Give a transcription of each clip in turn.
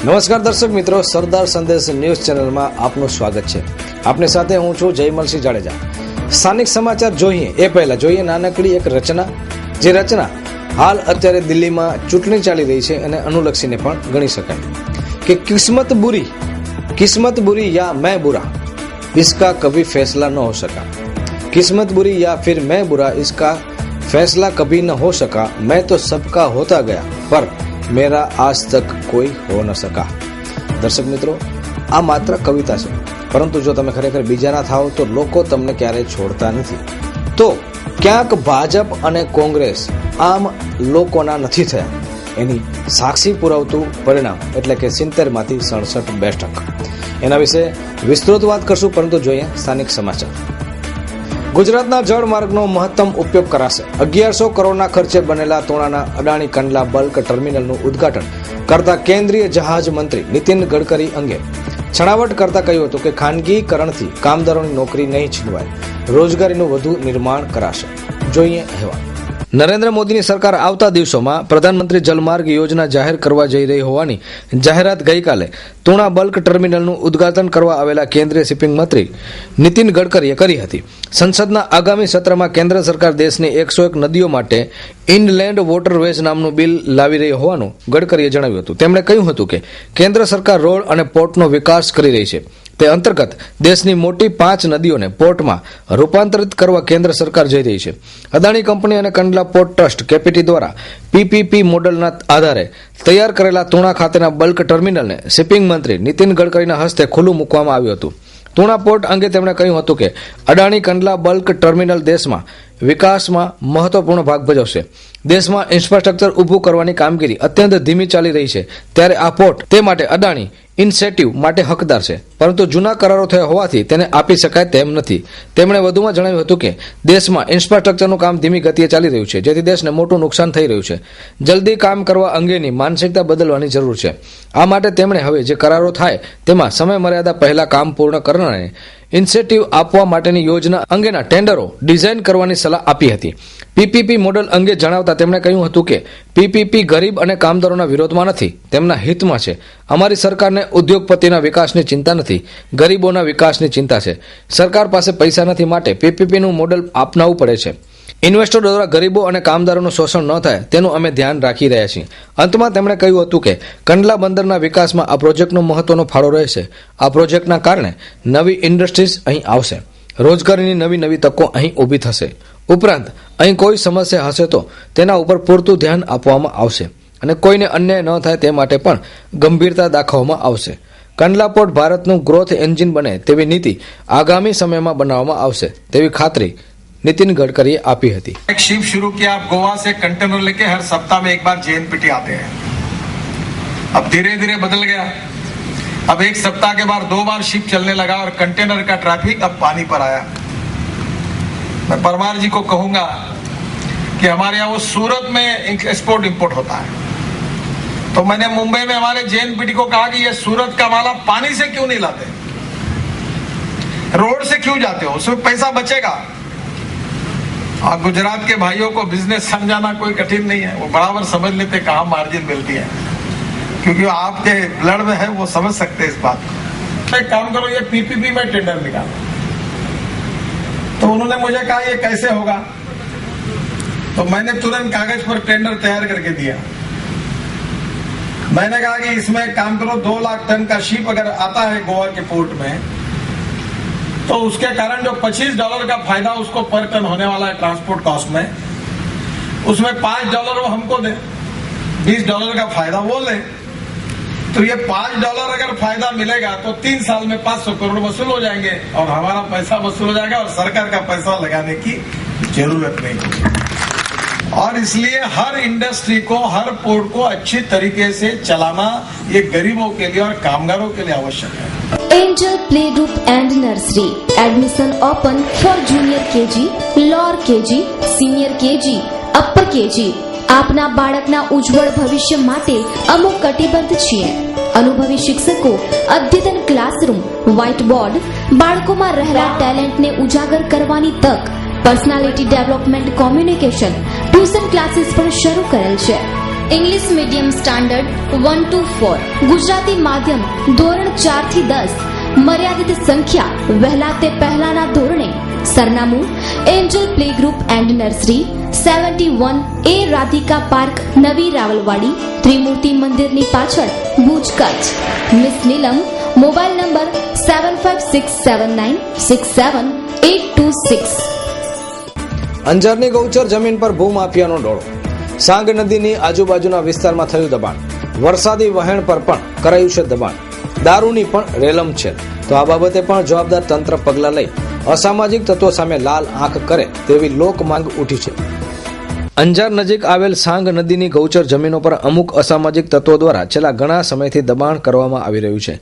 નમસ્કાર દર્શક મિત્રો, સરદાર સંદેશ ન્યૂઝ ચેનલમાં આપનું સ્વાગત છે. આપની સાથે હું છું જયમલસિંહ જાડેજા. સ્થાનિક સમાચાર જોઈએ એ પહેલા જોઈએ નાનકડી એક રચના, જે રચના હાલ અત્યારે દિલ્હીમાં ચૂંટણી ચાલી રહી છે અને અનુલક્ષીને પણ ગણી શકાય કે કિસ્મત बुरी या मैं बुरा, इसका कभी फैसला न हो सका. किस्मत बुरी या फिर मैं बुरा, इसका फैसला कभी न हो सका. मैं तो सबका होता गया पर मेरा आज तक કોઈ હો ન સકા. દર્શક મિત્રો, આ માત્ર કવિતા છે, પરંતુ જો તમે ખરેખર બીજાના થાવ તો લોકો તમને ક્યારેય છોડતા નથી. તો ક્યાંક ભાજપ અને કોંગ્રેસ આમ લોકોના નથી થયા, એની સાક્ષી પુરાવતું પરિણામ એટલે કે 70 માંથી 67 બેઠક. એના વિશે વિસ્તૃત વાત કરશું, પરંતુ જોઈએ સ્થાનિક સમાચાર. ગુજરાતના જળમાર્ગનો મહત્તમ ઉપયોગ કરાશે. 1100 કરોડના ખર્ચે બનેલા તોણાના અડાણી કંડલા બલ્ક ટર્મિનલનું ઉદ્ઘાટન કરતા કેન્દ્રીય જહાજ મંત્રી નીતિન ગડકરી અંગે છણાવટ કરતા કહ્યું હતું કે ખાનગીકરણથી કામદારોની નોકરી નહીં છીનવાય, રોજગારીનું વધુ નિર્માણ કરાશે. જોઈએ અહેવાલ. નરેન્દ્ર મોદીની સરકાર આવતા દિવસોમાં પ્રધાનમંત્રી જલમાર્ગ યોજના જાહેર કરવા જઈ રહી હોવાની જાહેરાત ગઈકાલે તુણા બલ્ક ટર્મિનલનું ઉદ્ઘાટન કરવા આવેલા કેન્દ્રીય શિપિંગ મંત્રી નીતિન ગડકરીએ કરી હતી. સંસદના આગામી સત્રમાં કેન્દ્ર સરકાર દેશની 101 નદીઓ માટે ઇનલેન્ડ વોટરવેઝ નામનું બિલ લાવી રહી હોવાનું ગડકરીએ જણાવ્યું હતું. તેમણે કહ્યું હતું કે કેન્દ્ર સરકાર રોડ અને પોર્ટનો વિકાસ કરી રહી છે. તે અંતર્ગત દેશની મોટી 5 નદીઓને પોર્ટમાં રૂપાંતરિત કરવા કેન્દ્ર સરકાર જઈ રહી છે. અદાણી કંપની અને કંડલા પોર્ટ ટ્રસ્ટ કેપિટી દ્વારા પીપીપી મોડલના આધારે તૈયાર કરેલા તુણા ખાતેના બલ્ક ટર્મિનલને શિપિંગ મંત્રી નીતિન ગડકરીના હસ્તે ખુલ્લું મૂકવામાં આવ્યું હતું. તુણા પોર્ટ અંગે તેમણે કહ્યું હતું કે અડાણી કંડલા બલ્ક ટર્મિનલ દેશમાં વિકાસમાં મહત્વપૂર્ણ ભાગ ભજવશે. દેશમાં ઇન્ફ્રાસ્ટ્રક્ચર ઊભું કરવાની કામગીરી અત્યંત ધીમી ચાલી રહી છે, ત્યારે આ પોર્ટ તે માટે અડાણી ઇન્સેન્ટિવ માટે હકદાર છે, પરંતુ જૂના કરારો થયા હોવાથી તેને આપી શકાય તેમ નથી. તેમણે વધુમાં જણાવ્યું હતું કે દેશમાં ઇન્ફ્રાસ્ટ્રક્ચરનું કામ ધીમી ગતિએ ચાલી રહ્યું છે, જેથી દેશને મોટું નુકસાન થઈ રહ્યું છે. જલ્દી કામ કરવા અંગેની માનસિકતા બદલવાની જરૂર છે. આ માટે તેમણે હવે જે કરારો થાય તેમાં સમય મર્યાદા પહેલા કામ પૂર્ણ કરનારને ઇન્સેન્ટિવ આપવા માટેની યોજના અંગેના ટેન્ડરો ડિઝાઇન કરવાની સલાહ આપી હતી. પીપીપી મોડલ અંગે જણાવતા તેમણે કહ્યું હતું કે પીપીપી ગરીબ અને કામદારોના વિરોધમાં નથી, તેમના હિતમાં છે. અમારી સરકારને ઉદ્યોગપતિના વિકાસની ચિંતા નથી, ગરીબોના વિકાસની ચિંતા છે. સરકાર પાસે પૈસા નથી, માટે પીપીપીનું મોડલ અપનાવવું પડે છે. ઇન્વેસ્ટરો દ્વારા ગરીબો અને કામદારોનું શોષણ ન થાય તેનું અમે ધ્યાન રાખી રહ્યા છીએ. અંતમાં તેમણે કહ્યું હતું કે કંડલા બંદરના વિકાસમાં આ પ્રોજેક્ટનો મહત્વનો ફાળો રહેશે. આ પ્રોજેક્ટના કારણે નવી ઇન્ડસ્ટ્રીઝ અહીં આવશે, રોજગારીની નવી તકો અહીં ઊભી થશે. ઉપરાંત અહીં કોઈ સમસ્યા હશે તો તેના ઉપર પૂરતું ધ્યાન આપવામાં આવશે અને કોઈને અન્યાય ન થાય તે માટે પણ ગંભીરતા દાખવવામાં આવશે. કંડલા પોર્ટ ભારતનું ગ્રોથ એન્જિન બને તેવી નીતિ આગામી સમયમાં બનાવવામાં આવશે તેવી ખાતરી नितिन गडकरी आपी हती. एक शिप शुरू किया, आप गोवा से कंटेनर लेके हर सप्ताह में एक बार जेएनपीटी आते हैं. अब धीरे धीरे बदल गया. अब एक सप्ताह के बाद 2 बार शिप चलने लगा और कंटेनर का ट्रैफिक अब पानी पर आया. मैं परमार जी को कहूंगा कि हमारे यहाँ वो सूरत में एक्सपोर्ट इंपोर्ट होता है, तो मैंने मुंबई में हमारे जेएनपीटी को कहा कि ये सूरत का माल आप पानी से क्यों नहीं लाते, रोड से क्यों जाते हो, उसमें पैसा बचेगा. और गुजरात के भाइयों को बिजनेस समझाना कोई कठिन नहीं है, वो बराबर समझ लेते कहाँ मार्जिन मिलती है, क्योंकि आपके ब्लड में है, वो समझ सकते हैं इस बात को. एक काम करो, ये पीपीपी में टेंडर निकालो. तो उन्होंने मुझे कहा ये कैसे होगा, तो मैंने तुरंत कागज पर टेंडर तैयार करके दिया. मैंने कहा कि इसमें काम करो, 2 लाख टन का शिप अगर आता है गोवा के पोर्ट में, तो उसके कारण जो $25 का फायदा उसको पर टन होने वाला है ट्रांसपोर्ट कॉस्ट में, उसमें $5 वो हमको दे, $20 का फायदा वो ले. तो ये $5 अगर फायदा मिलेगा तो 3 साल में 500 करोड़ वसूल हो जाएंगे और हमारा पैसा वसूल हो जाएगा और सरकार का पैसा लगाने की जरूरत नहीं होगी। और इसलिए हर इंडस्ट्री को, हर पोर्ट को अच्छी तरीके से चलाना ये गरीबों के लिए और कामगारों के लिए आवश्यक है। Angel play group and nursery admission open for junior KG, lower KG, senior KG, upper KG. આપના બાળકના ઉજ્જવળ ભવિષ્ય માટે અમુક કટિબદ્ધ છીએ. અનુભવી શિક્ષકો, અદ્યતન ક્લાસરૂમ, વ્હાઇટ બોર્ડ, બાળકોમાં રહેલા ટેલેન્ટને ઉજાગર કરવાની તક, personality development, communication, tuition classes પણ શરૂ કરેલ છે. English medium standard 1 to 4, Gujarati માધ્યમ ધોરણ 4 થી 10, મર્યાદિત સંખ્યા, વહેલા તે પહેલાના ધોરણે. સરનામું Angel play group and nursery, 71A Radhika park, નવી રાવલવાડી, ત્રિમૂર્તિ મંદિરની પાછળ, ભુજ, કચ્છ. મિસ નીલમ, મોબાઈલ નંબર 7567967826. અંજારની ગૌચર જમીન પર ભૂમાફિયાનો ડોળો. સાંગ નદીની આજુબાજુના વિસ્તારમાં થયું દબાણ. વરસાદી વહેણ પર પણ કરાયું છે દબાણ. દારૂની પણ રેલમ છે. તો આ બાબતે પણ જવાબદાર તંત્ર પગલાં લઈ અસામાજિક તત્વો સામે લાલ આંખ કરે તેવી લોક માંગ ઉઠી છે. અંજાર નજીક આવેલ સાંગ નદીની ગૌચર જમીનો પર અમુક અસામાજિક તત્વો દ્વારા છેલ્લા ઘણા સમયથી દબાણ કરવામાં આવી રહ્યું છે.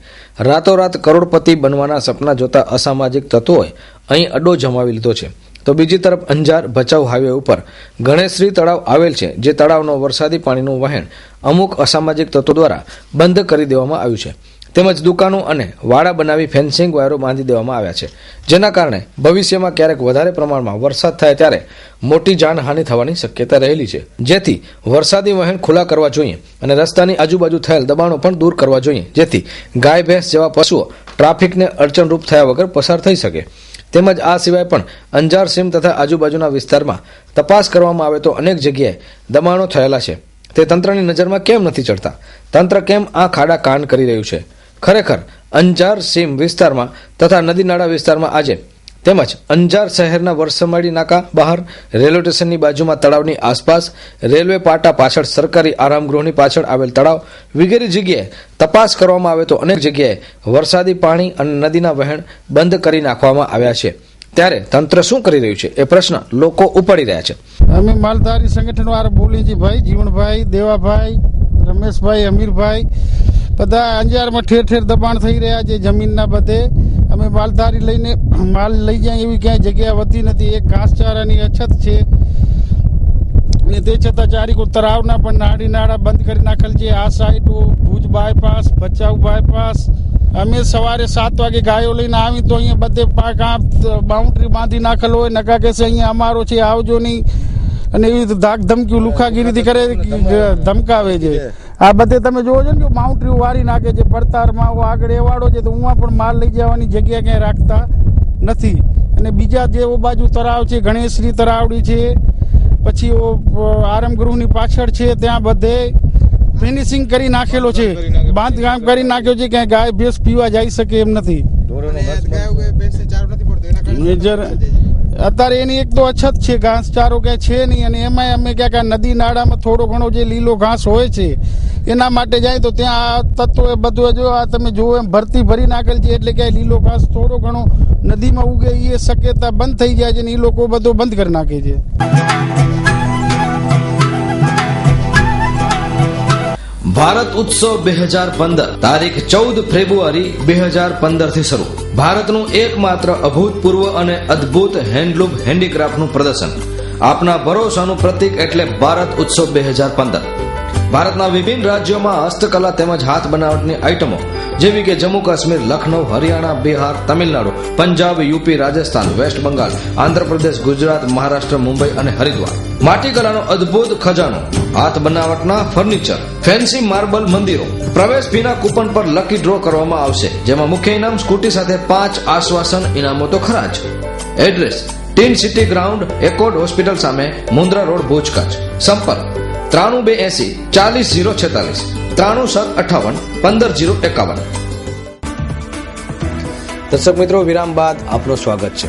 રાતોરાત કરોડપતિ બનવાના સપના જોતા અસામાજિક તત્વોએ અહીં અડ્ડો જમાવી લીધો છે. તો બીજી તરફ અંજાર ભચાઉ હાઈવે ઉપર ગણેશશ્રી તળાવ આવેલ છે, જે તળાવનો વરસાદી પાણીનું વહેણ અમુક અસામાજિક તત્વો દ્વારા બંધ કરી દેવામાં આવ્યું છે. તેમજ દુકાનો અને વાડા બનાવી ફેન્સિંગ વાયરો બાંધી દેવામાં આવ્યા છે, જેના કારણે ભવિષ્યમાં ક્યારેક વધારે પ્રમાણમાં વરસાદ થાય ત્યારે મોટી જાનહાનિ થવાની શક્યતા રહેલી છે. જેથી વરસાદી વહેણ ખુલ્લા કરવા જોઈએ અને રસ્તાની આજુબાજુ થયેલ દબાણો પણ દૂર કરવા જોઈએ, જેથી ગાય ભેંસ જેવા પશુઓ ટ્રાફિકને અડચણરૂપ થયા વગર પસાર થઈ શકે. તેમજ આ સિવાય પણ અંજાર સીમ તથા આજુબાજુના વિસ્તારમાં તપાસ કરવામાં આવે તો અનેક જગ્યાએ દબાણો થયેલા છે. તે તંત્રની નજરમાં કેમ નથી ચડતા? તંત્ર કેમ આ ખાડા કાન કરી રહ્યું છે? ખરેખર અંજાર સીમ વિસ્તારમાં તથા નદી નાળા વિસ્તારમાં આજે તેમજ અંજાર શહેરના વરસમાડી નાકા બહાર, રેલવે સ્ટેશનની બાજુમાં તળાવની આસપાસ, રેલવે પાટા પાછળ, સરકારી આરામગૃહની પાછળ આવેલ તળાવ વગેરે જગ્યાએ તપાસ કરવામાં આવે તો અનેક જગ્યાએ વરસાદી પાણી અને નદીના વહેણ બંધ કરી નાખવામાં આવ્યા છે. ત્યારે તંત્ર શું કરી રહ્યું છે એ પ્રશ્ન લોકો ઉપાડી રહ્યા છે. અમે માલધારી સંગઠન વાળા બોલીએ છીએ ભાઈ, જીવણભાઈ, દેવાભાઈ, રમેશભાઈ, અમીરભાઈ, બધા અંજારમાં ઠેર ઠેર દબાણ થઈ રહ્યા છે જમીનના બધે. અમે માલધારી લઈને માલ લઈ જાય એવી ક્યાંય જગ્યા વધતી નથી. એક ઘાસચારાની અછત છે અને તે છતાં ચારેક તળાવના પણ નાડી નાળા બંધ કરી નાખેલ છે. આ side Bhuj bypass, Bhachau bypass. અમે સવારે 7 વાગે ગાયો લઈને આવી તો અહીંયા બધે બાઉન્ડ્રી બાંધી નાખેલ હોય, નકા કે અહીંયા અમારો છે આવજો નહીં, અને એવી ધાક ધમકી લુખાગીરીથી કરે, ધમકાવે છે. આ બધે તમે જોવો છો ને કે બાઉન્ડ્રી વાળી નાખે છે. પડતારમાં આગળ એવાડો છે તો ઉમાં પણ માલ લઈ જવાની જગ્યા ક્યાંય રાખતા નથી. અને બીજા જે બાજુ તળાવ છે, ગણેશશ્રી તળાવડી છે, પછી આરામગૃહની પાછળ છે, ત્યાં બધે ફિનિશિંગ કરી નાખેલો છે, બાંધકામ કરી નાખ્યો છે. ક્યાંય ગાય ભેંસ પીવા જઈ શકે એમ નથી. અત્યારે એની એક તો અછત છે, ઘાસચારો ક્યાંય છે નહીં. અને એમાંય અમે ક્યાંક નદી નાળામાં થોડો ઘણો જે લીલો ઘાસ હોય છે એના માટે જાય તો ત્યાં આ તત્વો બધું જો આ તમે જુઓ એમ ભરતી ભરી નાખેલ છે, એટલે ક્યાંય લીલો ઘાસ થોડો ઘણો નદીમાં ઉગે એ શક્યતા બંધ થઈ જાય છે, ને એ લોકો બધો બંધ કરી નાખે છે. ભારત ઉત્સવ 2015 તારીખ 14 ફેબ્રુઆરી 2015 થી શરૂ. ભારતનું એકમાત્ર અભૂતપૂર્વ અને અદ્ભુત હેન્ડલૂમ હેન્ડીક્રાફ્ટનું પ્રદર્શન. આપના ભરોસાનું પ્રતીક એટલે ભારત ઉત્સવ 2015. ભારતના વિભિન્ન રાજ્યોમાં હસ્તકલા તેમજ હાથ બનાવટની આઇટમો જેવી કે જમ્મુ કાશ્મીર, લખનૌ, હરિયાણા, બિહાર, તમિલનાડુ, પંજાબ, યુપી, રાજસ્થાન, વેસ્ટ બંગાળ, આંધ્રપ્રદેશ, ગુજરાત, મહારાષ્ટ્ર, મુંબઈ અને હરિદ્વાર. માટીકલાનો અદ્ભુત ખજાનો, હાથ બનાવટના ફર્નિચર, ફેન્સી માર્બલ મંદિરો. પ્રવેશ ફીના કૂપન પર લકી ડ્રો કરવામાં આવશે, જેમાં મુખ્ય ઇનામ સ્કૂટી સાથે 5 આશ્વાસન ઇનામો તો ખરા જ. Address: tin city ground, Accord hospital સામે, મુન્દ્રા રોડ, ભુજ, કચ્છ. સંપર્ક: 9280 40046, 9758 15051. દર્શક મિત્રો, વિરામ બાદ આપનું સ્વાગત છે.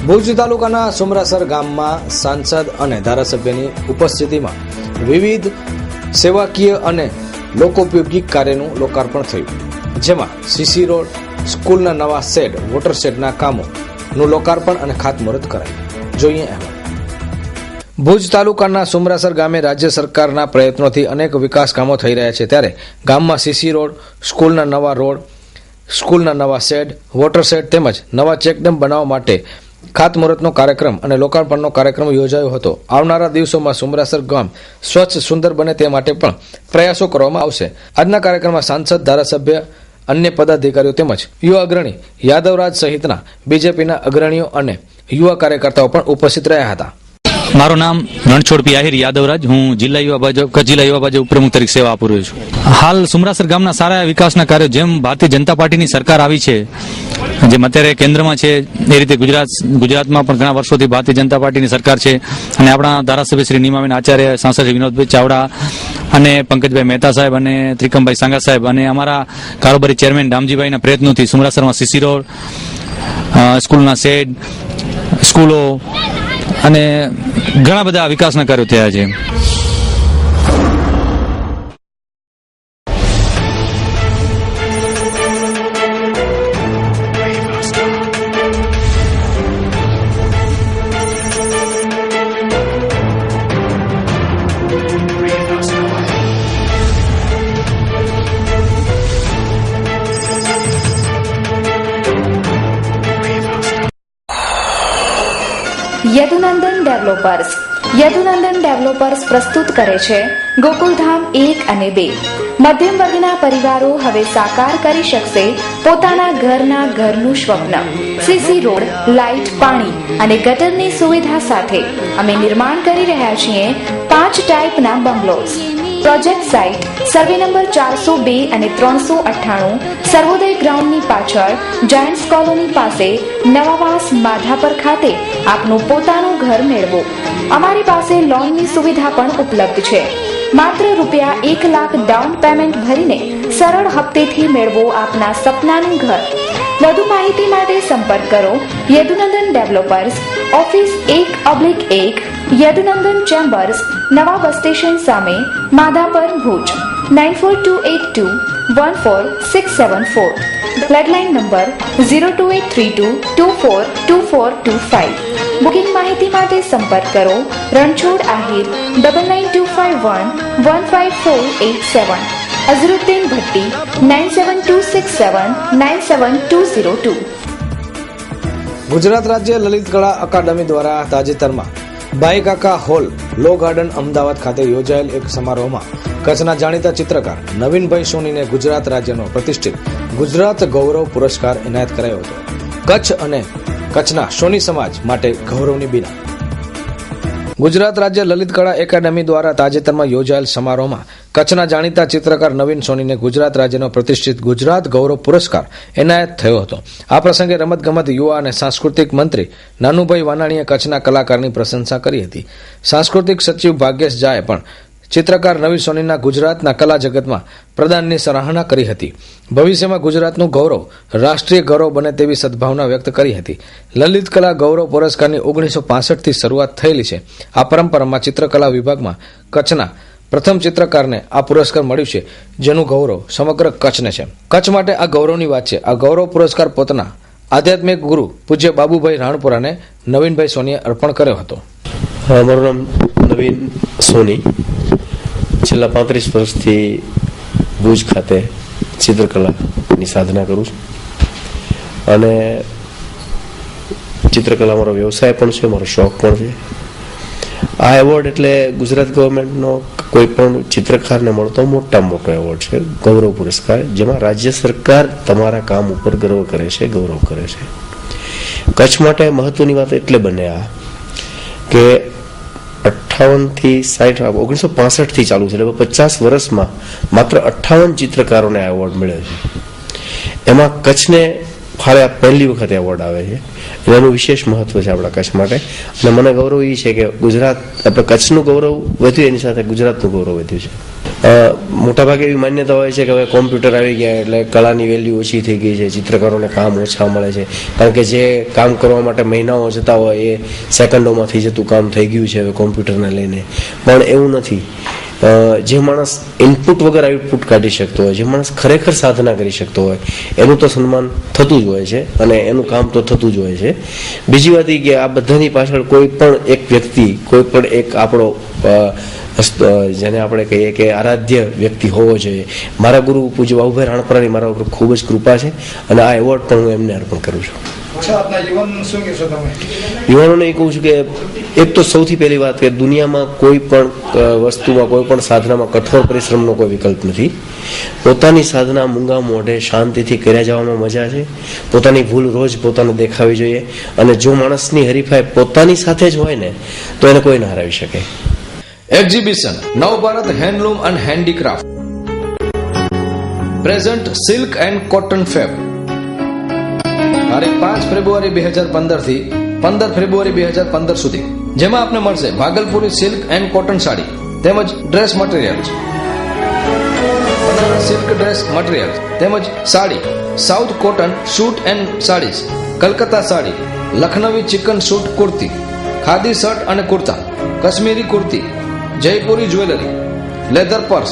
ભુજ તાલુકાના સુમરાસર ગામમાં સાંસદ અને ધારાસભ્યની ઉપસ્થિતિમાં વિવિધ સેવાકીય અને લોકોપયોગી કાર્યનું લોકાર્પણ થયું, જેમાં સીસી રોડ, સ્કૂલના નવા શેડ, વોટર શેડના કામોનું લોકાર્પણ અને ખાતમુહૂર્ત કરાયું. જોઈએ અહેવાલ. ભુજ તાલુકાના સુમરાસર ગામે રાજ્ય સરકારના પ્રયત્નોથી અનેક વિકાસ કામો થઈ રહ્યા છે, ત્યારે ગામમાં સીસી રોડ, સ્કૂલના નવા રોડ, સ્કૂલના નવા શેડ, વોટર શેડ તેમજ નવા ચેકડેમ બનાવવા માટે ખાતમુહૂર્તનો કાર્યક્રમ અને લોકાર્પણનો કાર્યક્રમ યોજાયો હતો. આવનારા દિવસોમાં સુમરાસર ગામ સ્વચ્છ સુંદર બને તે માટે પણ પ્રયાસો કરવામાં આવશે. આજના કાર્યક્રમમાં સાંસદ, ધારાસભ્ય, અન્ય પદાધિકારીઓ તેમજ યુવા અગ્રણી યાદવરાજ સહિતના બીજેપીના અગ્રણીઓ અને યુવા કાર્યકર્તાઓ પણ ઉપસ્થિત રહ્યા હતા. મારું નામ રણછોડ પી આહિર યાદવરાજ, હું જિલ્લા યુવા ભાજપ ઉપપ્રમુખ તરીકે સેવા આપી રહ્યો છું. હાલ સુમરાસર ગામના સારા વિકાસના કાર્યો, જેમ ભારતીય જનતા પાર્ટીની સરકાર આવી છે, જેમ અત્યારે કેન્દ્રમાં છે, એ રીતે ગુજરાતમાં પણ ઘણા વર્ષોથી ભારતીય જનતા પાર્ટીની સરકાર છે અને આપણા ધારાસભ્ય શ્રી નીમાબેન આચાર્ય, સાંસદ શ્રી વિનોદભાઈ ચાવડા અને પંકજભાઈ મહેતા સાહેબ અને ત્રિકમભાઈ સાંગા સાહેબ અને અમારા કારોબારી ચેરમેન રામજીભાઈના પ્રયત્નોથી સુમરાસરમાં સીસી રોડ, સ્કૂલના શેડ, સ્કૂલો અને ઘણા બધા વિકાસના કાર્યો થયા છે. યદુનંદન ડેવલપર્સ પ્રસ્તુત કરે છે ગોકુલધામ 1 અને 2. મધ્યમ વર્ગના પરિવારો હવે સાકાર કરી શકશે પોતાના ઘરનું સ્વપ્ન. સીસી રોડ, લાઇટ, પાણી અને ગટરની સુવિધા સાથે અમે નિર્માણ કરી રહ્યા છીએ 5 ટાઈપના bungalows. Project site survey number 402 અને 398, સર્વોદય ગ્રાઉન્ડની પાછળ, જાયન્ટ્સ કોલોની પાસે, નવાવાસ, માધાપર ખાતે આપનું પોતાનું ઘર મેળવો. અમારી પાસે લોનની સુવિધા પણ ઉપલબ્ધ છે. માત્ર રૂપિયા 1 લાખ ડાઉન પેમેન્ટ ભરીને સરળ હપ્તેથી મેળવો આપના સપનાનું ઘર. વધુ માહિતી માટે સંપર્ક કરો Yadunandan developers, office 1/1, Yadunandan chambers, નવા બસ સ્ટેશન સામે, Madhapar, Bhuj 9428214674. Landline number 02832242425. Booking માહિતી માટે સંપર્ક કરો રણછોડ આહિર 9925115487, અઝરુદ્દીન ભટ્ટી 9726797202. ગુજરાત રાજ્ય લલિત કળા અકાદમી દ્વારા તાજેતરમાં ભાઈ કાકા હોલ, લો ગાર્ડન, અમદાવાદ ખાતે યોજાયેલ એક સમારોહમાં કચ્છના જાણીતા ચિત્રકાર નવીનભાઈ સોનીને ગુજરાત રાજ્યનો પ્રતિષ્ઠિત ગુજરાત ગૌરવ પુરસ્કાર એનાયત કરાયો હતો. કચ્છ અને કચ્છના સોની સમાજ માટે ગૌરવની બીના. ગુજરાત રાજ્ય લલિત કળા એકેડમી દ્વારા તાજેતરમાં યોજાયેલ સમારોહમાં કચ્છના જાણીતા ચિત્રકાર નવીન સોનીને ગુજરાત રાજ્યનો પ્રતિષ્ઠિત ગુજરાત ગૌરવ પુરસ્કાર એનાયત થયો હતો. આ પ્રસંગે રમતગમત, યુવા અને સાંસ્કૃતિક મંત્રી નાનુભાઈ વાનાણીએ કચ્છના કલાકારની પ્રશંસા કરી હતી. સાંસ્કૃતિક સચિવ ભાગ્યેશ ઝાએ પણ ચિત્રકાર નવીન સોનીના ગુજરાતના કલા જગતમાં પ્રદાનની સરાહના કરી હતી. ભવિષ્યમાં ગુજરાતનું ગૌરવ રાષ્ટ્રીય ગૌરવ બને તેવી સદભાવના વ્યક્ત કરી હતી. લલિત કલા ગૌરવ પુરસ્કારની 1965થી શરૂઆત થયેલી છે. આ પરંપરામાં ચિત્રકલા વિભાગમાં કચ્છના પ્રથમ ચિત્રકારને આ પુરસ્કાર મળ્યું છે, જેનું ગૌરવ સમગ્ર કચ્છને છે. કચ્છ માટે આ ગૌરવની વાત છે. આ ગૌરવ પુરસ્કાર પોતાના આધ્યાત્મિક ગુરુ પૂજ્ય બાબુભાઈ રાણપુરાને નવીનભાઈ સોનીએ અર્પણ કર્યો હતો. મારું નામ નવીન સોની, છેલ્લા 35 વર્ષથી ભુજ ખાતે ચિત્રકલાની સાધના કરું છું અને ચિત્રકલા મારો વ્યવસાય પણ છે, મારો શોખ પણ છે. આ એવોર્ડ એટલે ગુજરાત ગવર્મેન્ટનો કોઈ પણ ચિત્રકારને મળતો મોટામાં મોટો એવોર્ડ છે, ગૌરવ પુરસ્કાર, જેમાં રાજ્ય સરકાર તમારા કામ ઉપર ગર્વ કરે છે, ગૌરવ કરે છે. કચ્છ માટે મહત્વની વાત એટલે બને આ કે 58 થી 60, 1965 થી ચાલુ છે, એટલે 50 વર્ષમાં માત્ર 58 ચિત્રકારોને આ એવોર્ડ મળ્યો છે. એમાં કચ્છને ફાળે આ પહેલી વખત એવોર્ડ આવે છે. એનું વિશેષ મહત્વ છે આપણા કચ્છ માટે. અને મને ગૌરવ એ છે કે ગુજરાત, આપણે કચ્છનું ગૌરવ વધ્યું, એની સાથે ગુજરાતનું ગૌરવ વધ્યું છે. મોટાભાગે એવી માન્યતા હોય છે કે હવે કોમ્પ્યુટર આવી ગયા એટલે કલાની વેલ્યુ ઓછી થઈ ગઈ છે, ચિત્રકારોને કામ ઓછા મળે છે, કારણ કે જે કામ કરવા માટે મહિનાઓ જતા હોય એ સેકન્ડોમાં થઈ જતું કામ થઈ ગયું છે હવે કોમ્પ્યુટરને લઈને. પણ એવું નથી. જે માણસ ઇનપુટ વગર આઉટપુટ કાઢી શકતો હોય, જે માણસ ખરેખર સાધના કરી શકતો હોય એનું તો સન્માન થતું જ હોય છે અને એનું કામ તો થતું જ હોય છે. બીજી વાત એ કે આ બધાની પાછળ કોઈ પણ એક વ્યક્તિ, કોઈ પણ એક આપણો જેને આપણે કહીએ કે આરાધ્ય વ્યક્તિ હોવો જોઈએ. મારા ગુરુ પૂજ્ય બાબુભાઈ રાણપરાની મારા ઉપર ખૂબ જ કૃપા છે અને આ એવોર્ડ પણ હું એમને અર્પણ કરું છું. યુવાનોને એ કહું છું કે એક તો સૌથી પહેલી વાત કે દુનિયામાં કોઈ પણ વસ્તુમાં, કોઈ પણ સાધનામાં કઠોર પરિશ્રમનો કોઈ વિકલ્પ નથી. પોતાની સાધના મૂંગા મોઢે શાંતિથી કર્યા જવામાં મજા છે. પોતાની ભૂલ રોજ પોતાને દેખાવી જોઈએ અને જો માણસની હરીફાઈ પોતાની સાથે જ હોય ને તો એને કોઈ ના હરાવી શકે. એક્ઝિબિશન નવ Bharat handloom and handicraft present silk and cotton fab તારીખ 5 ફેબ્રુઆરી 2015 થી 15 ફેબ્રુઆરી 2015 સુધી, જેમાં આપને મળશે Bhagalpuri silk and cotton sari તેમજ dress materials, Banaras silk dress materials તેમજ sari, south cotton suit and saris, Calcutta sari, Lucknowi chikan suit kurti, khadi shirt અને kurta, Kashmiri kurti, Jaipuri jewellery, leather purse.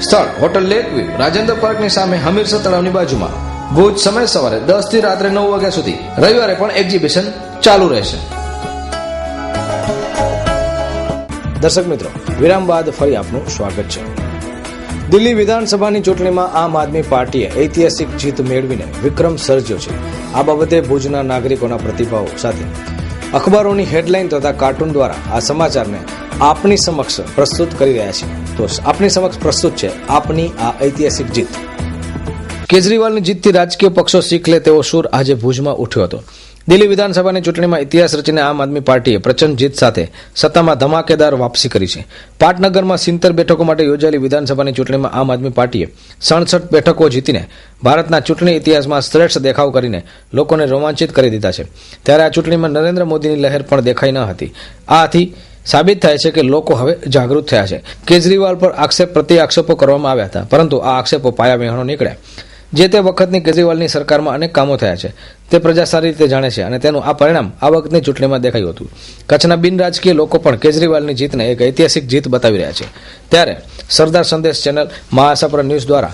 સ્થળ હોટલ લેક વ્યૂ, રાજેન્દ્ર પાર્કની સામે, હમીરસર તળાવની બાજુમાં. ભુજ સમય સવારે 10 થી રાત્રે 9 વાગ્યા સુધી. રવિવારે પણ એક્ઝિબિશન ચાલુ રહેશે. દર્શક મિત્રો, વિરામ બાદ ફરી આપનું સ્વાગત છે. દિલ્હી વિધાનસભાની ચૂંટણીમાં આમ આદમી પાર્ટીએ ઐતિહાસિક જીત મેળવીને વિક્રમ સર્જ્યો છે. આ બાબતે ભુજના નાગરિકોના પ્રતિભાવો સાથે અખબારોની હેડલાઇન તથા કાર્ટૂન દ્વારા આ સમાચારને આપની સમક્ષ પ્રસ્તુત કરી રહ્યા છીએ. તો આપની સમક્ષ પ્રસ્તુત છે આપની આ ઐતિહાસિક જીત. કેજરીવાલની જીતથી રાજકીય પક્ષો શીખ લે તેવો સૂર આજે ભુજમાં ઉઠ્યો હતો. દિલ્હી વિધાનસભાની ચૂંટણીમાં ઇતિહાસ રચીને આમ આદમી પાર્ટીએ પ્રચંડ જીત સાથે સત્તામાં ધમાકેદાર વાપસી કરી છે. પાટનગરમાં 70 બેઠકો માટે યોજાયેલી વિધાનસભાની ચૂંટણીમાં આમ આદમી પાર્ટીએ 67 બેઠકો જીતીને ભારતના ચૂંટણી ઇતિહાસમાં શ્રેષ્ઠ દેખાવ કરીને લોકોને રોમાંચિત કરી દીધા છે. ત્યારે આ ચૂંટણીમાં નરેન્દ્ર મોદીની લહેર પણ દેખાઈ ન હતી. આથી સાબિત થાય છે કે લોકો હવે જાગૃત થયા છે. કેજરીવાલ પર આક્ષેપ પ્રતિ આક્ષેપો કરવામાં આવ્યા હતા, પરંતુ આ આક્ષેપો પાયા વિહોણો નીકળ્યા. જે તે વખતની કેજરીવાલની સરકારમાં અનેક કામો થયા છે તે પ્રજા સારી રીતે જાણે છે અને તેનું આ પરિણામ આ વખતની ચૂંટણીમાં દેખાયું હતું. કચ્છના બિન રાજકીય લોકો પણ કેજરીવાલની જીતને એક ઐતિહાસિક જીત બતાવી રહ્યા છે. ત્યારે સરદાર સંદેશ ચેનલ મહાસાપરા ન્યૂઝ દ્વારા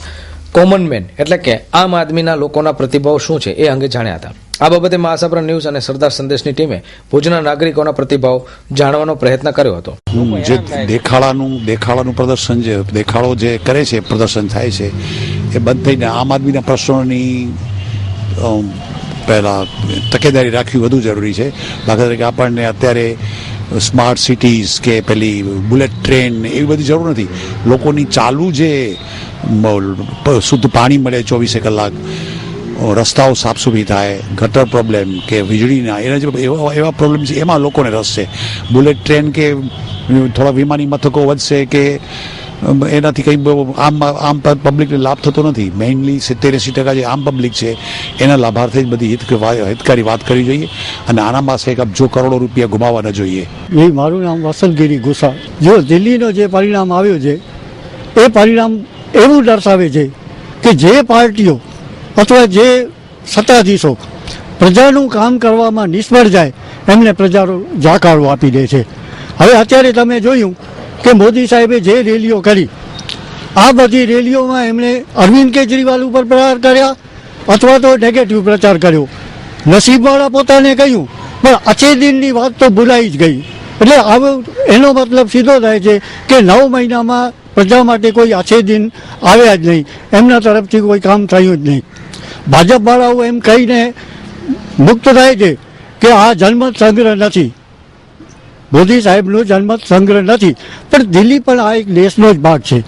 કોમન મેન એટલે કે આમ આદમીના લોકોના પ્રતિભાવ શું છે એ અંગે જાણ્યા હતા. આ બાબતે મહાસાપરા ન્યૂઝ અને સરદાર સંદેશની ટીમે ભુજના નાગરિકોના પ્રતિભાવ જાણવાનો પ્રયત્ન કર્યો હતો. જે દેખાડાનું પ્રદર્શન, જે દેખાડો જે કરે છે, પ્રદર્શન થાય છે એ બંધ થઈને આમ આદમીના પ્રશ્નોની પહેલા તકેદારી રાખવી વધુ જરૂરી છે. દાખલા તરીકે આપણને અત્યારે સ્માર્ટ સિટીઝ કે પેલી બુલેટ ટ્રેન એવી બધી જરૂર નથી. લોકોની ચાલુ જે શુદ્ધ પાણી મળે 24 કલાક, રસ્તાઓ સાફસૂફી થાય, ગટર પ્રોબ્લેમ કે વીજળીના એના જે એવા પ્રોબ્લેમ છે એમાં લોકોને રસ છે. બુલેટ ટ્રેન કે થોડા વિમાની મથકો વધશે કે એનાથી કંઈ આમ પબ્લિકને લાભ થતો નથી. મેઇનલી 70-80% જે આમ પબ્લિક છે એના લાભાર્થે જ બધી હિતકારી વાત કરવી જોઈએ અને આના પાસે 1 અબજો કરોડો રૂપિયા ગુમાવવા ન જોઈએ. એ મારું નામ વસંતગીરી ગુસા. જો દિલ્હીનો જે પરિણામ આવ્યું છે એ પરિણામ એવું દર્શાવે છે કે જે પાર્ટીઓ અથવા જે સત્તાધીશો પ્રજાનું કામ કરવામાં નિષ્ફળ જાય એમને પ્રજાનો જાકારો આપી દે છે. હવે અત્યારે તમે જોયું કે મોદી સાહેબે જે રેલીઓ કરી, આ બધી રેલીઓમાં એમણે અરવિંદ કેજરીવાલ ઉપર પ્રહાર કર્યા અથવા તો નેગેટિવ પ્રચાર કર્યો. નસીબવાળા પોતાને કહ્યું પણ અછે દિનની વાત તો ભૂલાઈ જ ગઈ. એટલે આવો એનો મતલબ સીધો થાય છે કે 9 મહિનામાં પ્રજા માટે કોઈ અછે દિન આવ્યા જ નહીં, એમના તરફથી કોઈ કામ થયું જ નહીં. ભાજપવાળાઓ એમ કહીને મુક્ત થાય છે કે આ જનમત સંગ્રહ નથી, મોદી સાહેબનો જનમત સંગ્રહ નથી, પણ દિલ્હી પણ આ એક દેશનો જ ભાગ છે.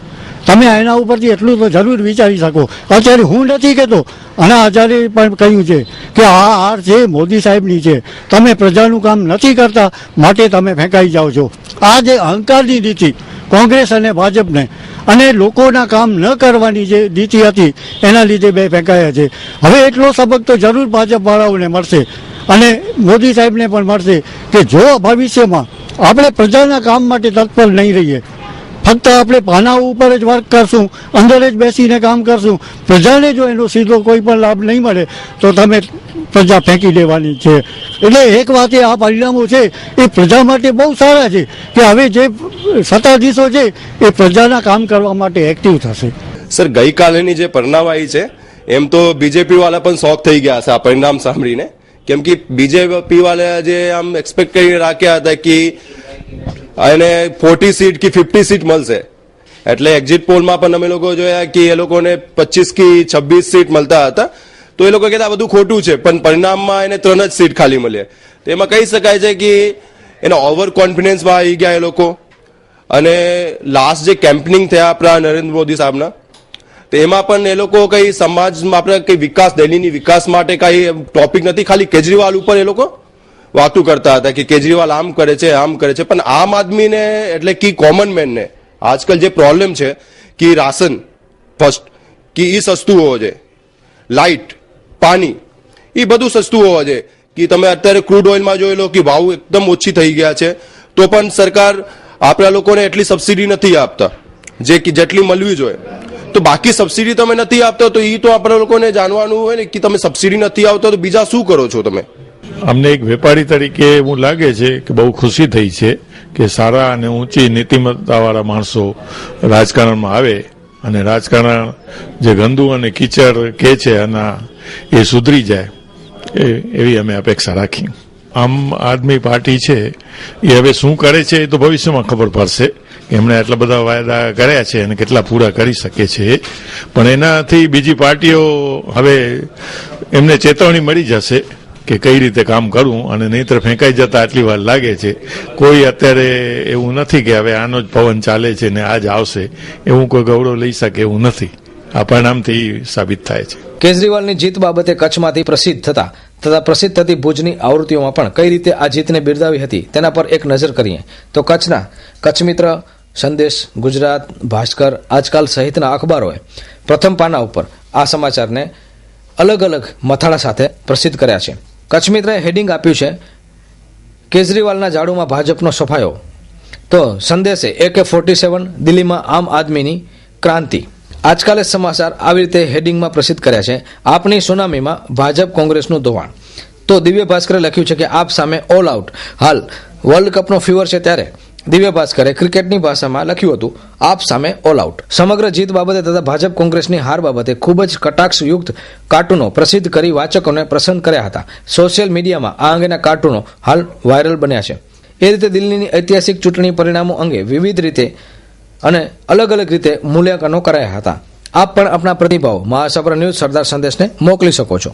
તમે એના ઉપરથી એટલું તો જરૂર વિચારી શકો. અત્યારે હું નથી કહેતો, આના આચાર્ય પણ કહ્યું છે કે આ હાર છે મોદી સાહેબની છે, તમે પ્રજાનું કામ નથી કરતા માટે તમે ફેંકાઈ જાઓ છો. આ જે અહંકારની નીતિ કોંગ્રેસ અને ભાજપને અને લોકોના કામ ન કરવાની જે નીતિ હતી એના લીધે બે ફેંકાયા છે. હવે એટલો સબક તો જરૂર ભાજપવાળાઓને મળશે અને મોદી સાહેબને પણ મળશે કે જો ભવિષ્યમાં આપણે પ્રજાના કામ માટે તત્પર નહીં રહીએ, ફક્ત આપણે પાના ઉપર જ વર્ક કરશું, અંદર જ બેસીને કામ કરશું, પ્રજાને જો એનો સીધો કોઈ પણ લાભ નહીં મળે તો તમે પ્રજા ફેંકી દેવાની છે. એટલે એક વાતે આ પરિણામો છે એ પ્રજા માટે બહુ સારા છે કે હવે જે સત્તાધીશો છે એ પ્રજાના કામ કરવા માટે એક્ટિવ થશે. સર, ગઈકાલેની જે પરિણામ આવી છે એમ તો બીજેપી વાળા પણ શોક થઈ ગયા છે આ પરિણામ સાંભળીને, કેમ કે બીજેપી વાળા જે આમ એક્સપેક્ટ કરીને રાખ્યા હતા કે એને 40 સીટ કે 50 સીટ મળશે, એટલે એક્ઝિટ પોલમાં પણ અમે લોકો જોયા કે એ લોકોને 25 કે 26 સીટ મળતા હતા, તો એ લોકો કહેતા બધું ખોટું છે, પણ પરિણામમાં એને 3 જ સીટ ખાલી મળી. તો એમાં કહી શકાય છે કે એના ઓવર કોન્ફિડન્સમાં આવી ગયા એ લોકો. અને લાસ્ટ જે કેમ્પેનિંગ થયા આપણા નરેન્દ્ર મોદી સાહેબના, તો એમાં પણ એ લોકો કઈ સમાજમાં આપણે કઈ વિકાસ, દિલ્હીની વિકાસ માટે કઈ ટોપિક નથી, ખાલી કેજરીવાલ ઉપર એ લોકો વાતું કરતા હતા કે કેજરીવાલ આમ કરે છે, આમ કરે છે. પણ આમ આદમીને એટલે કે કોમન મેનને આજકાલ જે પ્રોબ્લેમ છે કે રાશન ફર્સ્ટ કે એ સસ્તું હોવો જોઈએ, લાઇટ, પાણી એ બધું સસ્તું હોવા જોઈએ. કે તમે અત્યારે ક્રૂડ ઓઇલમાં જોઈ લો કે ભાવ એકદમ ઓછી થઈ ગયા છે, તો પણ સરકાર આપણા લોકોને એટલી સબસિડી નથી આપતા જેટલી મળવી જોઈએ. તો બાકી સબસિડી તમે નથી આપતા તો એ તો આપણા લોકોને જાણવાનું હોય ને કે તમે સબસિડી નથી આવતા તો બીજા શું કરો છો તમે. અમને એક વેપારી તરીકે એવું લાગે છે કે બહુ ખુશી થઈ છે કે સારા અને ઊંચી નીતિમત્તાવાળા માણસો રાજકારણમાં આવે અને રાજકારણ જે ગંદુ અને કીચડ કે છે એના એ સુધરી જાય એવી અમે અપેક્ષા રાખી. આમ આદમી પાર્ટી છે એ હવે શું કરે છે એ તો ભવિષ્યમાં ખબર પડશે કે એમણે આટલા બધા વાયદા કર્યા છે અને કેટલા પૂરા કરી શકે છે. પણ એનાથી બીજી પાર્ટીઓ હવે એમને ચેતવણી મળી જશે કે કઈ રીતે કામ કરવું, અને નહીંતર ફેંકાઈ જતા આટલી વાર લાગે છે. કોઈ અત્યારે એવું નથી કે હવે આનો જ પવન ચાલે છે ને આજ આવશે, એવું કોઈ ગૌરવ લઈ શકે એવું નથી. આ પરિણામથી સાબિત થાય છે. કેજરીવાલની જીત બાબતે કચ્છમાંથી પ્રસિદ્ધ થતી ભુજની આવૃત્તિઓમાં પણ કઈ રીતે આ જીતને બિરદાવી હતી તેના પર એક નજર કરીએ તો કચ્છના કચ્છ મિત્ર, સંદેશ, ગુજરાત, ભાસ્કર, આજકાલ સહિતના અખબારોએ પ્રથમ પાના ઉપર આ સમાચારને અલગ અલગ મથાળા સાથે પ્રસિદ્ધ કર્યા છે. કચ્છ મિત્રએ હેડિંગ આપ્યું છે કેજરીવાલના ઝાડુમાં ભાજપનો સફાયો, તો સંદેશે AK-47 દિલ્હીમાં આમ આદમીની ક્રાંતિ. આજકાલે સમાચાર આવી રીતે હેડિંગમાં પ્રસિદ્ધ કર્યા છે. આપની સુનામીમાં ભાજપ કોંગ્રેસનું ધોવાણ. તો દિવ્ય ભાસ્કરે લખ્યું છે કે આપ સામે ઓલ આઉટ. હાલ વર્લ્ડ કપનો ફીવર છે ત્યારે દિવ્ય ભાસ્કરે ક્રિકેટની ભાષામાં લખ્યું હતું આપ સામે ઓલ આઉટ. સમગ્ર જીત બાબતે તથા ભાજપ કોંગ્રેસની હાર બાબતે ખૂબ જ કટાક્ષયુક્ત કાર્ટૂનો પ્રસિદ્ધ કરી વાચકોને પ્રસન્ન કર્યા હતા. સોશિયલ મીડિયામાં આ અંગેના કાર્ટૂનો હાલ વાયરલ બન્યા છે. એ રીતે દિલ્હીની ઐતિહાસિક ચૂંટણી પરિણામો અંગે વિવિધ રીતે અને અલગ અલગ રીતે મૂલ્યાંકનો કરાયા હતા. આપ પણ આપના પ્રતિભાવ મહાસાગર ન્યૂઝ સરદાર સંદેશને મોકલી શકો છો.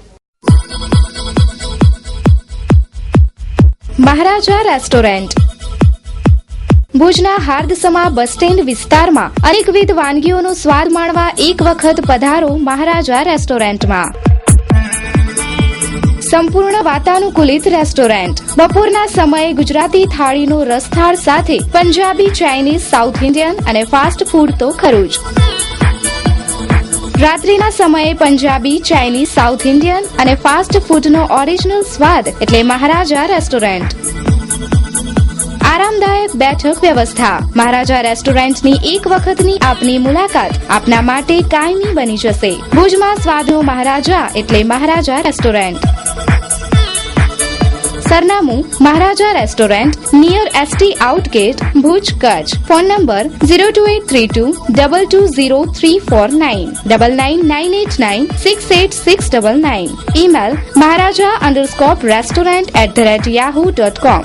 મહારાજા રેસ્ટોરન્ટ ભુજના હાર્દસમા બસ સ્ટેન્ડ વિસ્તારમાં અનેકવિધ વાનગીઓનો સ્વાદ માણવા એક વખત પધારો મહારાજા રેસ્ટોરન્ટમાં. સંપૂર્ણ વાતાનુકૂલિત રેસ્ટોરન્ટ. બપોરના સમયે ગુજરાતી થાળીનો રસથાળ સાથે પંજાબી, ચાઇનીઝ, સાઉથ ઇન્ડિયન અને ફાસ્ટ ફૂડ તો ખરું જ. રાત્રિના સમયે પંજાબી, ચાઇનીઝ, સાઉથ ઇન્ડિયન અને ફાસ્ટ ફૂડનો ઓરિજિનલ સ્વાદ એટલે મહારાજા રેસ્ટોરન્ટ. આરામદાયક બેઠક વ્યવસ્થા. મહારાજા રેસ્ટોરન્ટની એક વખતની આપની મુલાકાત આપના માટે કાયમી બની જશે. ભુજમાં સ્વાદનો મહારાજા એટલે મહારાજા રેસ્ટોરન્ટ. સરનામું Maharaja restaurant, near ST out gate, Bhuj, Kutch. Phone number 02832220349, 9998968699. Email maharaja_restaurant@yahoo.com.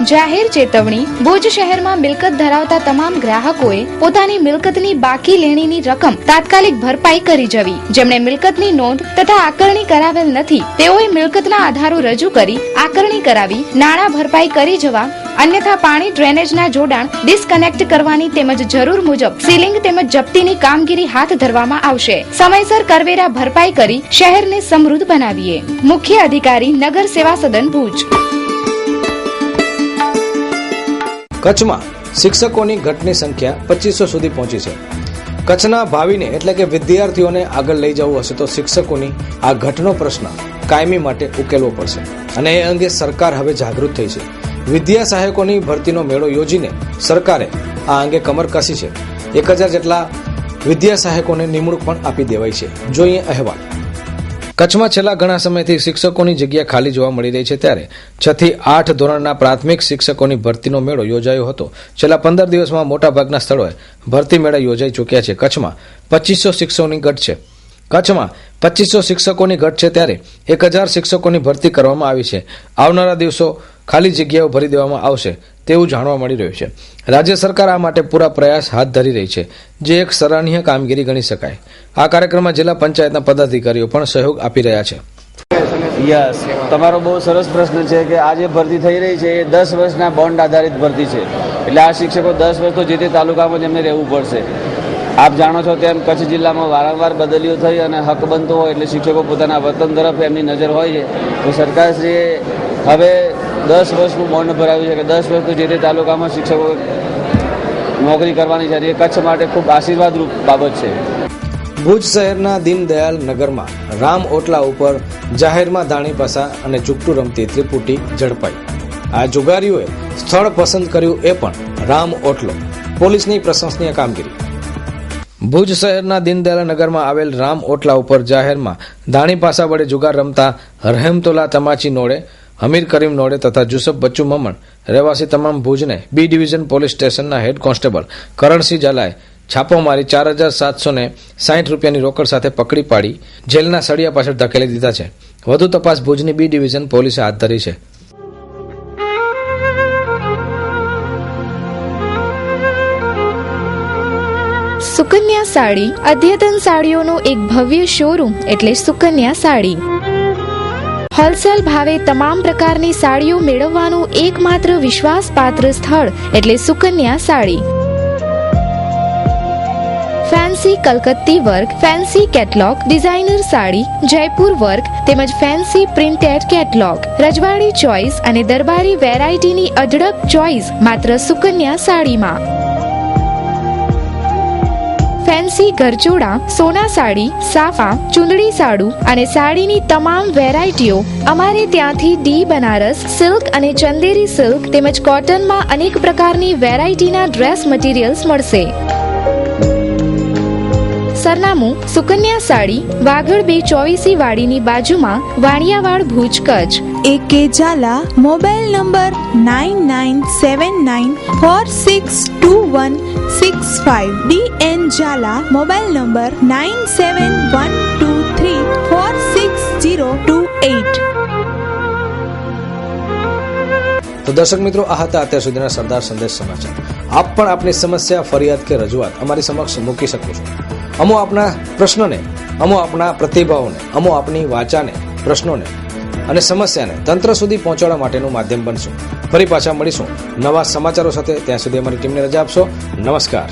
જાહેર ચેતવણી. ભુજ શહેરમાં મિલકત ધરાવતા તમામ ગ્રાહકોએ પોતાની મિલકતની બાકી લેણીની રકમ તાત્કાલિક ભરપાઈ કરી જવી. જેમણે મિલકતની નોંધ તથા આકરણી કરાવેલ નથી તેઓએ મિલકતના આધારો રજૂ કરી આકરણી કરાવી નાણાં ભરપાઈ કરી જવા. અન્યથા પાણી ડ્રેનેજના જોડાણ ડિસ્કનેક્ટ કરવાની તેમજ જરૂર મુજબ સીલિંગ તેમજ જપ્તીની કામગીરી હાથ ધરવામાં આવશે. સમયસર કરવેરા ભરપાઈ કરી શહેરને સમૃદ્ધ બનાવીએ. મુખ્ય અધિકારી, નગર સેવા સદન, ભુજ. કચ્છમાં શિક્ષકોની ઘટની સંખ્યા 2500 સુધી પહોંચી છે. કચ્છના ભાવિને એટલે કે વિદ્યાર્થીઓને આગળ લઈ જવું હશે તો શિક્ષકોની આ ઘટનો પ્રશ્ન કાયમી માટે ઉકેલવો પડશે અને એ અંગે સરકાર હવે જાગૃત થઈ છે. વિદ્યા સહાયકોની ભરતીનો મેળો યોજીને સરકારે આ અંગે કમર કસી છે. 1000 જેટલા વિદ્યા સહાયકોને નિમણૂક પણ આપી દેવાઈ છે. જોઈએ અહેવાલ. કચ્છમાં છેલ્લા ઘણા સમયથી શિક્ષકોની જગ્યા ખાલી જોવા મળી રહી છે ત્યારે 6 થી 8 ધોરણના પ્રાથમિક શિક્ષકોની ભરતીનો મેળો યોજાયો હતો. છેલ્લા 15 દિવસમાં મોટાભાગના સ્થળોએ ભરતી મેળા યોજાઈ ચૂક્યા છે. કચ્છમાં 2500 શિક્ષકોની ઘટ છે. કચ્છમાં 2500 શિક્ષકોની ઘટ છે ત્યારે 1000 શિક્ષકોની ભરતી કરવામાં આવી છે. આવનારા દિવસો ખાલી જગ્યાઓ ભરી દેવામાં આવશે તેવું જાણવા મળી રહ્યું છે. રાજ્ય સરકાર આ માટે પૂરા પ્રયાસ હાથ ધરી રહી છે, જે એક સરાહનીય કામગીરી ગણી શકાય. આ કાર્યક્રમમાં જિલ્લા પંચાયતના પદાધિકારીઓ પણ સહયોગ આપી રહ્યા છે. યસ, તમારો બહુ સરસ પ્રશ્ન છે કે આ જે ભરતી થઈ રહી છે એ 10 વર્ષના બોન્ડ આધારિત ભરતી છે. એટલે આ શિક્ષકો 10 વર્ષ તો જે તે તાલુકામાં જ એમને રહેવું પડશે. આપ જાણો છો તેમ કચ્છ જિલ્લામાં વારંવાર બદલીઓ થઈ અને હક બનતો હોય એટલે શિક્ષકો પોતાના વતન તરફ એમની નજર હોય છે. તો સરકારશ્રીએ હવે 10 વર્ષનું બોન્ડ ભરાવ્યું છે કે 10 વર્ષ તો જે તે તાલુકામાં શિક્ષકો નોકરી કરવાની છે. એ કચ્છ માટે ખૂબ આશીર્વાદરૂપ બાબત છે. ભુજ શહેરના દીનદયાલ નગરમાં રામ ઓટલા ઉપર જાહેરમાં દાણી પાસા અને ચૂકટું રમતી ત્રિપુટી ઝડપાઈ. આ જુગારીઓએ સ્થળ પસંદ કર્યું એ પણ રામ ઓટલો. પોલીસની પ્રશંસનીય કામગીરી. ભુજ શહેરના દીનદયાલ નગરમાં આવેલ રામ ઓટલા ઉપર જાહેરમાં દાણી પાસા વડે જુગાર રમતા રહેમતોલા તમાચી નોડે, હમીર કરીમ નોડે તથા જુસફ બચ્ચુ મમણ રહેવાસી તમામ ભુજને બી ડિવિઝન પોલીસ સ્ટેશનના હેડ કોન્સ્ટેબલ કરણસિંહ ઝાલાએ છાપો મારી 4760 રૂપિયાની રોકડ સાથે પકડી પાડી જેલના સળિયા પાછળ ધકેલી દીધા છે. વધુ તપાસ ભુજની બી ડિવિઝન પોલીસે હાથ ધરી છે. સુકન્યા સાડી અદ્યતન સાડીઓનો એક ભવ્ય શોરૂમ એટલે સુકન્યા સાડી. હોલસેલ ભાવે તમામ પ્રકારની સાડીઓ મેળવવાનું એકમાત્ર વિશ્વાસપાત્ર સ્થળ એટલે Sukanya sari. Fancy Calcutti work, fancy catalogue, designer sari, Jaipur work તેમજ ફેન્સી પ્રિન્ટેડ કેટલોગ, રજવાડી ચોઇસ અને દરબારી વેરાયટીની અઢળક ચોઇસ માત્ર સુકન્યા સાડીમાં. ફેન્સી ગરચોડા, સોના સાડી, સાફા, ચુંદડી સાડુ અને સાડીની તમામ વેરાયટીઓ અમારે ત્યાંથી ડી બનારસ સિલ્ક અને ચંદેરી સિલ્ક તેમજ કોટનમાં અનેક પ્રકારની વેરાયટીના ડ્રેસ મટીરિયલ્સ મળશે. સરનામું સુકન્યા સાડી, વાગડ 224 વાડીની બાજુમાં, Vaniyavad, Bhuj, Kutch. AK Jhala, mobile number 9979462165. DN Jhala, mobile number 9712346028. તો દર્શક મિત્રો, આ હતા અત્યાર સુધીના સરદાર સંદેશ સમાચાર. આપ પણ આપની સમસ્યા, ફરિયાદ કે રજૂઆત અમારી સમક્ષ મૂકી શકો છો. અમો આપના પ્રશ્નોને, અમો આપના પ્રતિભાવોને, અમો આપની વાચાને, પ્રશ્નોને અને સમસ્યાને તંત્ર સુધી પહોંચાડવા માટેનું માધ્યમ બનશું. ફરી પાછા મળીશું નવા સમાચારો સાથે. ત્યાં સુધી અમારી ટીમને રજા આપશો. નમસ્કાર.